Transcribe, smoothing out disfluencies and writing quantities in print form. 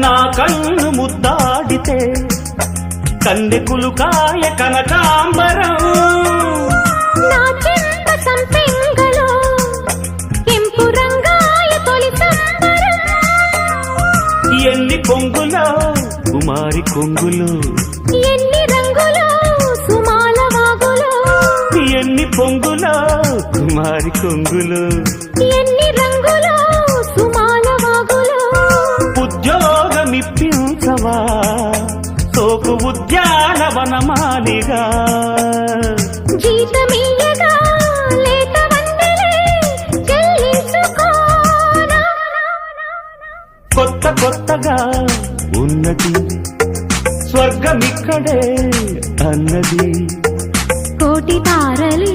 నా కన్ను ముద్దాడితే కన్నెకులు కాయ కనకాంబరం నా చెంప సంపెంగలో కెంపు రంగాయ తొలి సంబరం ఎన్ని కొంగులో కుమారి కొంగులు ఎన్ని రంగులో సుమాల వాగులో ఎన్ని పొంగులో కుమారి కొంగులు ఎన్ని రంగులో సుమాల వాగులో ఉద్యోగమిప్పించవా సోకు ఉద్యానవనమాలిగా జీతమీయగా లేత వందలే చెల్లించుకోనా కొత్త కొత్తగా ఉన్నది స్వర్గమిక్కడే అన్నది కోటి తారలే